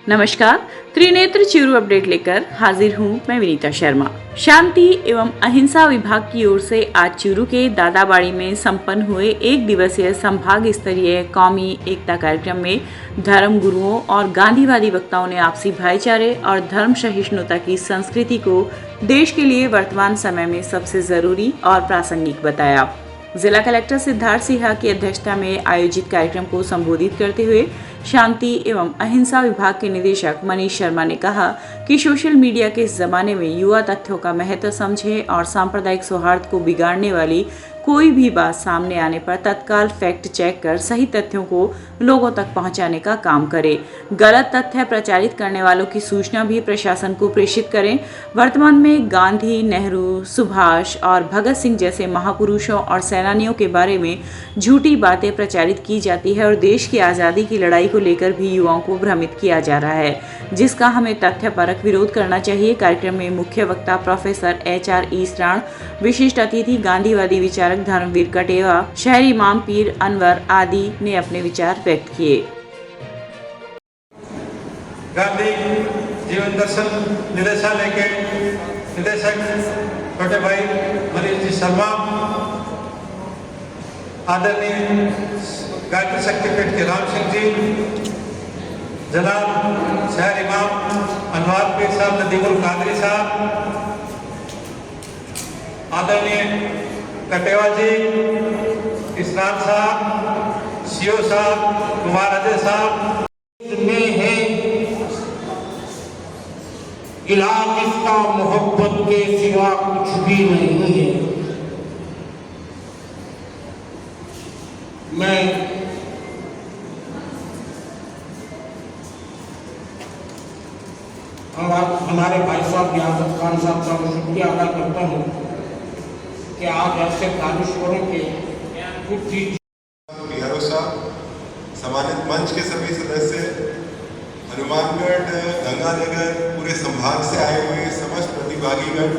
नमस्कार। त्रिनेत्र चिरू अपडेट लेकर हाजिर हूँ मैं विनीता शर्मा। शांति एवं अहिंसा विभाग की ओर से आज चूरू के दादाबाड़ी में संपन्न हुए एक दिवसीय संभाग स्तरीय कौमी एकता कार्यक्रम में धर्म गुरुओं और गांधीवादी वक्ताओं ने आपसी भाईचारे और धर्म सहिष्णुता की संस्कृति को देश के लिए वर्तमान समय में सबसे जरूरी और प्रासंगिक बताया। जिला कलेक्टर सिद्धार्थ सिन्हा की अध्यक्षता में आयोजित कार्यक्रम को संबोधित करते हुए शांति एवं अहिंसा विभाग के निदेशक मनीष शर्मा ने कहा कि सोशल मीडिया के इस जमाने में युवा तथ्यों का महत्व समझे और सांप्रदायिक सौहार्द को बिगाड़ने वाली कोई भी बात सामने आने पर तत्काल फैक्ट चेक कर सही तथ्यों को लोगों तक पहुंचाने का काम करें। गलत तथ्य प्रचारित करने वालों की सूचना भी प्रशासन को प्रेषित करें। वर्तमान में गांधी, नेहरू, सुभाष और भगत सिंह जैसे महापुरुषों और सेनानियों के बारे में झूठी बातें प्रचारित की जाती है और देश की आज़ादी की लड़ाई को लेकर भी युवाओं को भ्रमित किया जा रहा है, जिसका हमें तथ्यपरक विरोध करना चाहिए। कार्यक्रम में मुख्य वक्ता प्रोफेसर HR ईसराण, विशिष्ट अतिथि गांधीवादी विचारक धर्मवीर कटेवा, शहरी इमाम पीर अनवर आदि ने अपने विचार व्यक्त किए। गांधी जीवन दर्शन निदेशालय के निदेशक छोटे भाई मनीष जी शर्मा, आदरणीय गायत्री शक्तिपीठ के राम सिंह जी, जनाब शहर इमाम अनवर पीर साहब, नदीमुल कादरी साहब, आदरणीय कटेवा जी, इस्लाम साहब, सीओ साहब, कुमार अजय साहब में है इलाज इसका मोहब्बत के सिवा कुछ भी नहीं है। मैं हमारे भाई साहब यादव खान साहब का शुक्रिया अदा करता हूँ कि आज ऐसे दानिश्वरों के कुछ चीज सम्मानित मंच के सभी सदस्य, हनुमानगढ़, गंगानगर, पूरे संभाग से आए हुए समस्त प्रतिभागीगण,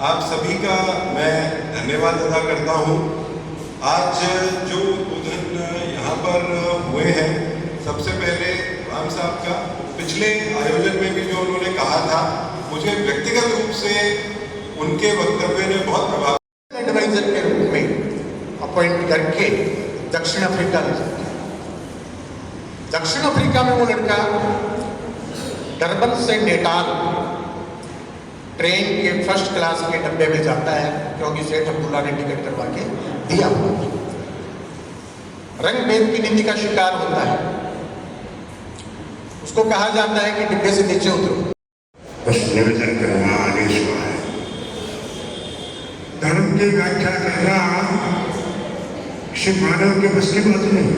आप सभी का मैं धन्यवाद अदा करता हूँ। आज जो उद्घाटन यहाँ पर हुए हैं, सबसे पहले राम साहब का पिछले आयोजन में भी जो उन्होंने कहा था, मुझे व्यक्तिगत रूप से उनके वक्तव्य ने बहुत प्रभावित। एडवाइजर के रूप में अपॉइंट करके दक्षिण अफ्रीका ले जाते हैं। दक्षिण अफ्रीका में वो लड़का डरबन से नेटाल ट्रेन के फर्स्ट क्लास के डब्बे में जाता है, क्योंकि सेठ अब्दुल्ला ने टिकट करवा के दिया। रंग भेद की नीति का शिकार होता है। उसको कहा जाता है कि डिब्बे से नीचे उतरो। बस निवेदन करना आदेश हुआ है। धर्म की व्याख्या करना किसी मानव के बस की बात नहीं।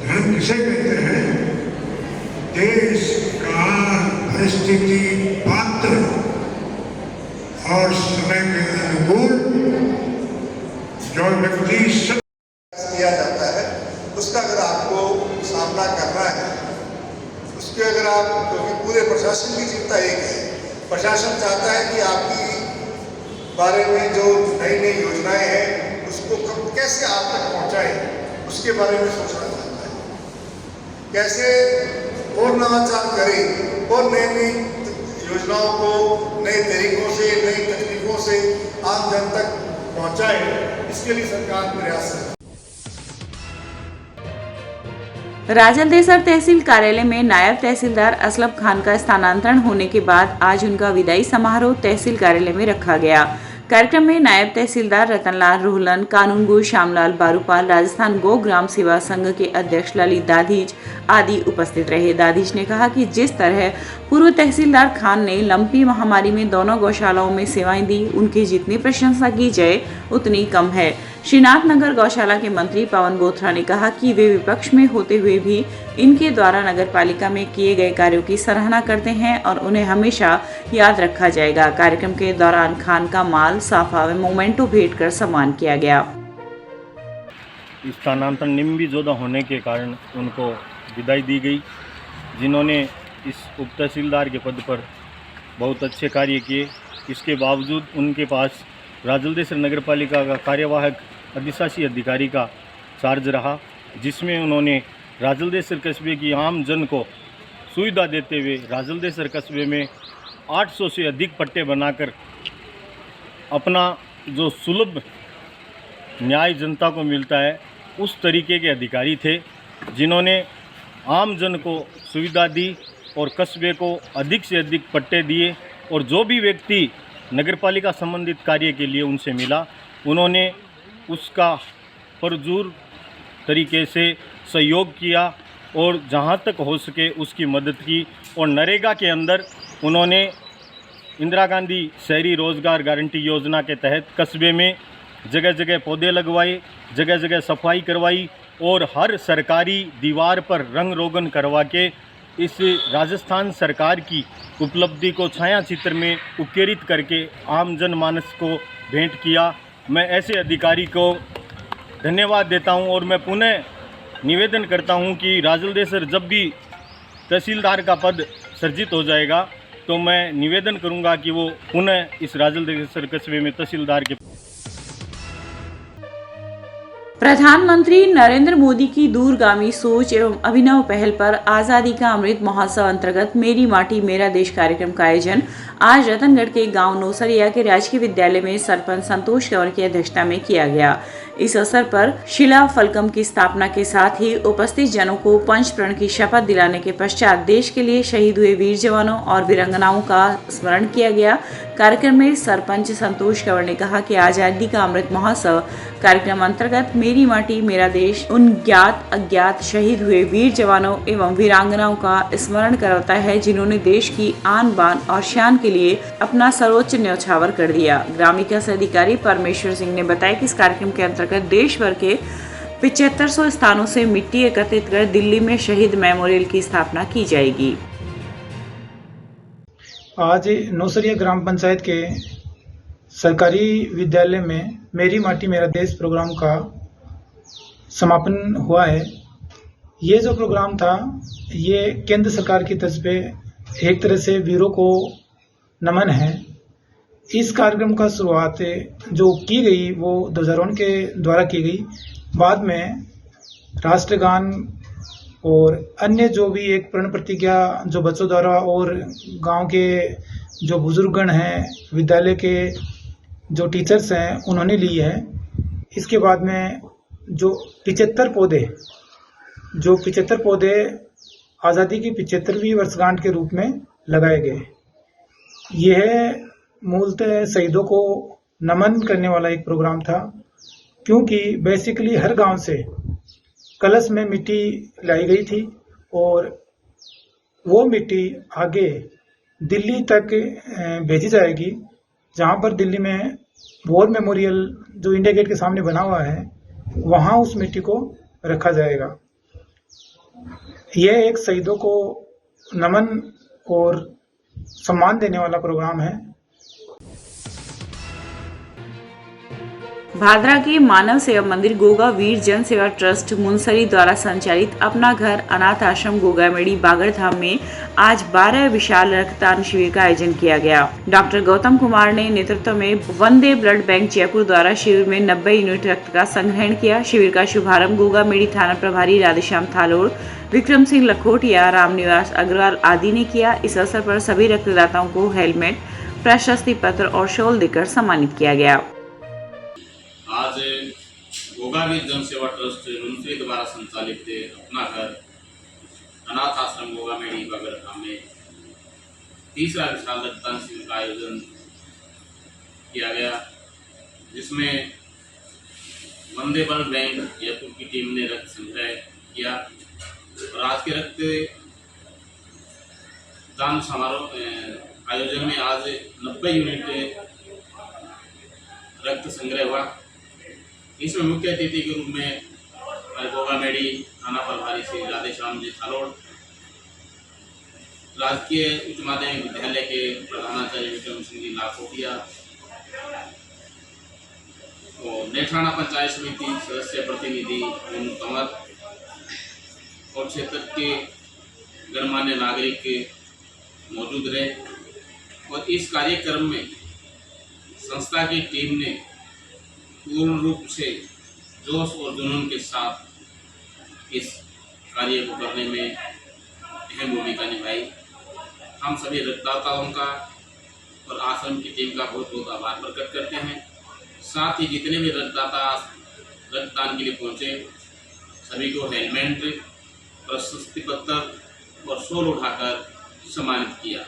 धर्म किसे कहते हैं? देश, काल, परिस्थिति, पात्र और समय के अनुकूल जो व्यक्ति किया जाता है, उसका अगर आपको सामना करना है, उसके अगर आप, क्योंकि पूरे प्रशासन की चिंता एक है, प्रशासन चाहता है कि आपकी बारे में जो नई नई योजनाएं हैं उसको कैसे आप तक पहुंचाएं, उसके बारे में सोचना चाहता है। कैसे और नवाचार करें और नई नई योजनाओं को नए तरीकों से, नई तकनीकों से आम जन तक पहुंचाएं, इसके लिए सरकार प्रयासरत है। राजलदेसर तहसील कार्यालय में नायब तहसीलदार असलम खान का स्थानांतरण होने के बाद आज उनका विदाई समारोह तहसील कार्यालय में रखा गया। कार्यक्रम में नायब तहसीलदार रतनलाल रोहलन, कानूनगो श्यामलाल बारूपाल, राजस्थान गो ग्राम सेवा संघ के अध्यक्ष ललित दाधीच आदि उपस्थित रहे। दाधीच ने कहा कि जिस तरह पूर्व तहसीलदार खान ने लंपी महामारी में दोनों गौशालाओं में सेवाएं दी, उनकी जितनी प्रशंसा की जाए उतनी कम है। श्रीनाथनगर गौशाला के मंत्री पवन बोथरा ने कहा कि वे विपक्ष में होते हुए भी इनके द्वारा नगरपालिका में किए गए कार्यों की सराहना करते हैं और उन्हें हमेशा याद रखा जाएगा। कार्यक्रम के दौरान खान का माल, साफा व मोमेंटो भेंट कर सम्मान किया गया। स्थानांतरण निम्बी जोदा होने के कारण उनको विदाई दी गई। जिन्होंने इस उप तहसीलदार के पद पर बहुत अच्छे कार्य किए, इसके बावजूद उनके पास राजलदेसर नगरपालिका का कार्यवाहक अधिशासी अधिकारी का चार्ज रहा, जिसमें उन्होंने राजलदेसर कस्बे की आम जन को सुविधा देते हुए राजलदेसर कस्बे में 800 से अधिक पट्टे बनाकर अपना जो सुलभ न्याय जनता को मिलता है उस तरीके के अधिकारी थे, जिन्होंने आम जन को सुविधा दी और कस्बे को अधिक से अधिक पट्टे दिए। और जो भी व्यक्ति नगरपालिका संबंधित कार्य के लिए उनसे मिला, उन्होंने उसका पुरजोर तरीके से सहयोग किया और जहां तक हो सके उसकी मदद की। और नरेगा के अंदर उन्होंने इंदिरा गांधी शहरी रोज़गार गारंटी योजना के तहत कस्बे में जगह जगह पौधे लगवाए, जगह जगह सफाई करवाई और हर सरकारी दीवार पर रंग रोगन करवा के इस राजस्थान सरकार की उपलब्धि को छाया चित्र में उकेरित करके आम जनमानस को भेंट किया। मैं ऐसे अधिकारी को धन्यवाद देता हूं और मैं पुनः निवेदन करता हूं कि राजलदेसर जब भी तहसीलदार का पद सर्जित हो जाएगा तो मैं निवेदन करूंगा कि वो पुनः इस राजलदेसर कस्बे में तहसीलदार के। प्रधानमंत्री नरेंद्र मोदी की दूरगामी सोच एवं अभिनव पहल पर आज़ादी का अमृत महोत्सव अंतर्गत मेरी माटी मेरा देश कार्यक्रम का आयोजन आज रतनगढ़ के गांव नोसरिया के राजकीय विद्यालय में सरपंच संतोष कंवर की अध्यक्षता में किया गया। इस अवसर पर शिला फलकम की स्थापना के साथ ही उपस्थित जनों को पंचप्रण की शपथ दिलाने के पश्चात देश के लिए शहीद हुए वीर जवानों और वीरांगनाओं का स्मरण किया गया। कार्यक्रम में सरपंच संतोष कंवर ने कहा कि आजादी का अमृत महोत्सव कार्यक्रम अंतर्गत मेरी माटी मेरा देश उन ज्ञात अज्ञात शहीद हुए वीर जवानों एवं वीरांगनाओं का स्मरण कराता है, जिन्होंने देश की आन बान और शान के लिए अपना सर्वोच्च न्यौछावर कर दिया। ग्राम विकास अधिकारी परमेश्वर सिंह ने बताया कि इस कार्यक्रम के अंतर्गत देश भर के 7500 स्थानों से मिट्टी एकत्रित कर दिल्ली में शहीद मेमोरियल की स्थापना की जाएगी। आज नौसरिया ग्राम पंचायत के सरकारी विद्यालय में मेरी माटी मेरा देश प्रोग्राम का समापन हुआ है। ये जो प्रोग्राम था ये केंद्र सरकार की तरफ से एक तरह से वीरों को नमन है। इस कार्यक्रम का शुरुआत जो की गई वो 2001 के द्वारा की गई। बाद में राष्ट्रगान और अन्य जो भी एक प्रण प्रतिज्ञा जो बच्चों द्वारा और गांव के जो बुजुर्गगण हैं, विद्यालय के जो टीचर्स हैं, उन्होंने ली है। इसके बाद में जो 75 पौधे आज़ादी की 75वीं वर्षगांठ के रूप में लगाए गए। यह मूलतः शहीदों को नमन करने वाला एक प्रोग्राम था, क्योंकि बेसिकली हर गांव से कलश में मिट्टी लाई गई थी और वो मिट्टी आगे दिल्ली तक भेजी जाएगी, जहां पर दिल्ली में वॉर मेमोरियल जो इंडिया गेट के सामने बना हुआ है वहां उस मिट्टी को रखा जाएगा। यह एक शहीदों को नमन और सम्मान देने वाला प्रोग्राम है। भादरा के मानव सेवा मंदिर गोगा वीर जन सेवा ट्रस्ट मुनसरी द्वारा संचालित अपना घर अनाथ आश्रम गोगामेड़ी बागड़धाम में आज 12 विशाल रक्तदान शिविर का आयोजन किया गया। डॉक्टर गौतम कुमार ने नेतृत्व में वंदे ब्लड बैंक जयपुर द्वारा शिविर में 90 यूनिट रक्त का संग्रहण किया। शिविर का शुभारंभ गोगामेड़ी थाना प्रभारी राधेश्याम थालोड़, विक्रम सिंह लखोटिया, रामनिवास अग्रवाल आदि ने किया। इस अवसर पर सभी रक्तदाताओं को हेलमेट, प्रशस्ति पत्र और शॉल देकर सम्मानित किया गया। आज गोगावीर जन सेवा ट्रस्ट मुंसरी द्वारा संचालित अपना घर अनाथ आश्रम गोगामेड़ी बागड़धाम में तीसरा विशाल रक्तदान शिविर का आयोजन किया गया, जिसमें वंदे भारत बैंक जयपुर की टीम ने रक्त संग्रह किया और आज के रक्तदान समारोह आयोजन में आज 90 यूनिट रक्त संग्रह हुआ। इसमें मुख्य अतिथि के रूप में गोगामेड़ी थाना प्रभारी श्री राधेश्याम जी थालोड़, राजकीय उच्च माध्यमिक विद्यालय के प्रधानाचार्य विक्रम सिंह जी लाखोटिया और नेठाना पंचायत समिति सदस्य प्रतिनिधि मोनू कंवर और क्षेत्र के गणमान्य नागरिक मौजूद रहे। और इस कार्यक्रम में संस्था की टीम ने पूर्ण रूप से जोश और जुनून के साथ इस कार्य को करने में अहम भूमिका निभाई। हम सभी रक्तदाताओं का और आश्रम की टीम का बहुत बहुत आभार प्रकट करते हैं। साथ ही जितने भी रक्तदाता रक्तदान के लिए पहुँचे सभी को हेलमेट, प्रशस्ति पत्र और शॉल उठाकर सम्मानित किया।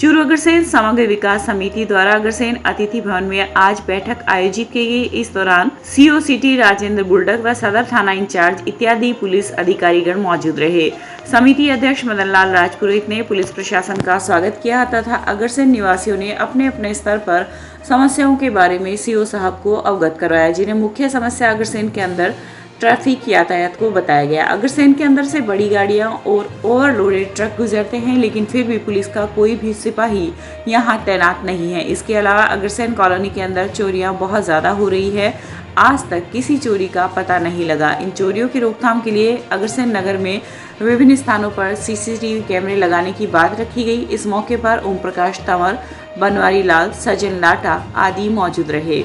चूरू अग्रसेन समग्र विकास समिति द्वारा अग्रसेन अतिथि भवन में आज बैठक आयोजित की गई। इस दौरान सीओ सिटी राजेंद्र बुल्डक व सदर थाना इंचार्ज इत्यादि पुलिस अधिकारीगण मौजूद रहे। समिति अध्यक्ष मदन लाल राजपुरोहित ने पुलिस प्रशासन का स्वागत किया तथा अग्रसेन निवासियों ने अपने अपने स्तर पर समस्याओं के बारे में सीओ साहब को अवगत करवाया, जिन्हें मुख्य समस्या अग्रसेन के अंदर ट्रैफिक यातायात को बताया गया। अग्रसेन के अंदर से बड़ी गाड़ियां और ओवरलोडेड ट्रक गुजरते हैं, लेकिन फिर भी पुलिस का कोई भी सिपाही यहां तैनात नहीं है। इसके अलावा अग्रसेन कॉलोनी के अंदर चोरियां बहुत ज़्यादा हो रही है। आज तक किसी चोरी का पता नहीं लगा। इन चोरियों की रोकथाम के लिए अग्रसेन नगर में विभिन्न स्थानों पर सीसीटीवी कैमरे लगाने की बात रखी गई। इस मौके पर ओम प्रकाश तंवर, बनवारी लाल, सजन लाटा आदि मौजूद रहे।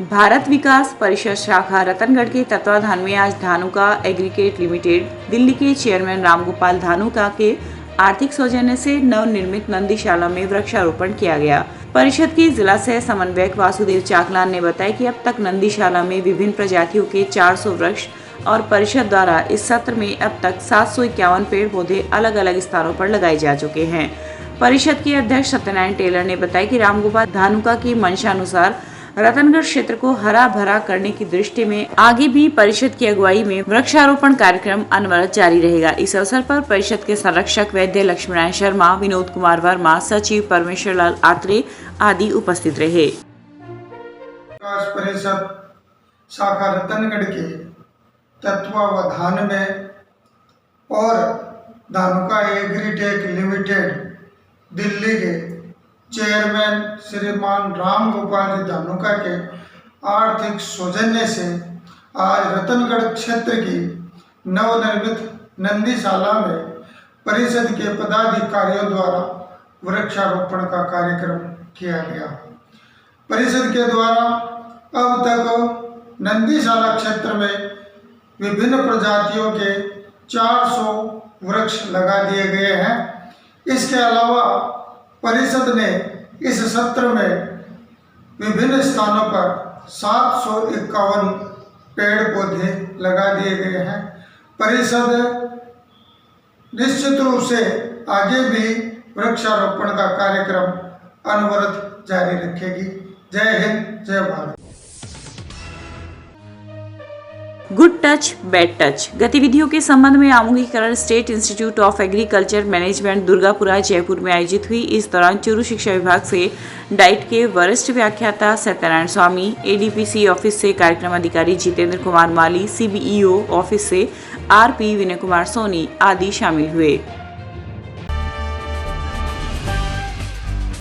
भारत विकास परिषद शाखा रतनगढ़ के तत्वाधान में आज धानुका एग्रीकेट लिमिटेड दिल्ली के चेयरमैन रामगोपाल धानुका के आर्थिक सौजन्य से नवनिर्मित नंदीशाला में वृक्षारोपण किया गया। परिषद के जिला सह समन्वयक वासुदेव चाकलान ने बताया कि अब तक नंदीशाला में विभिन्न प्रजातियों के 400 वृक्ष और परिषद द्वारा इस सत्र में अब तक 751 पेड़ पौधे अलग अलग स्थानों पर लगाए जा चुके हैं। परिषद के अध्यक्ष सत्यनारायण टेलर ने बताया कि रामगोपाल धानुका की मंशानुसार रतनगढ़ क्षेत्र को हरा भरा करने की दृष्टि में आगे भी परिषद की अगुवाई में वृक्षारोपण कार्यक्रम अनवरत जारी रहेगा। इस अवसर पर परिषद के संरक्षक वैद्य लक्ष्मीनारायण शर्मा, विनोद कुमार वर्मा, सचिव परमेश्वर लाल आत्रे आदि उपस्थित रहे। विकास परिषद शाखा रतनगढ़ के तत्वावधान में और धानुका एग्रीटेक लिमिटेड दिल्ली के चेयरमैन श्रीमान राम गोपाल जी धानुका के आर्थिक सौजन्य से आज रतनगढ़ क्षेत्र की नवनिर्मित नंदीशाला में परिषद के पदाधिकारियों द्वारा वृक्षारोपण का कार्यक्रम किया गया। परिषद के द्वारा अब तक नंदीशाला क्षेत्र में विभिन्न प्रजातियों के 400 वृक्ष लगा दिए गए हैं। इसके अलावा परिषद ने इस सत्र में विभिन्न स्थानों पर 751 पेड़ पौधे लगा दिए गए हैं। परिषद निश्चित रूप से आगे भी वृक्षारोपण का कार्यक्रम अनवरत जारी रखेगी। Jai Hind, Jai Bharat. Good touch bad touch गतिविधियों के संबंध में आमुखीकरण state institute of agriculture management Durgapura Jaipur में आयोजित हुई। इस दौरान चूरू शिक्षा विभाग से डाइट के वरिष्ठ व्याख्याता सत्यनारायण स्वामी, एडीपीसी ऑफिस से कार्यक्रम अधिकारी जितेंद्र कुमार माली, सीबीईओ ऑफिस से आरपी विनय कुमार सोनी आदि शामिल हुए।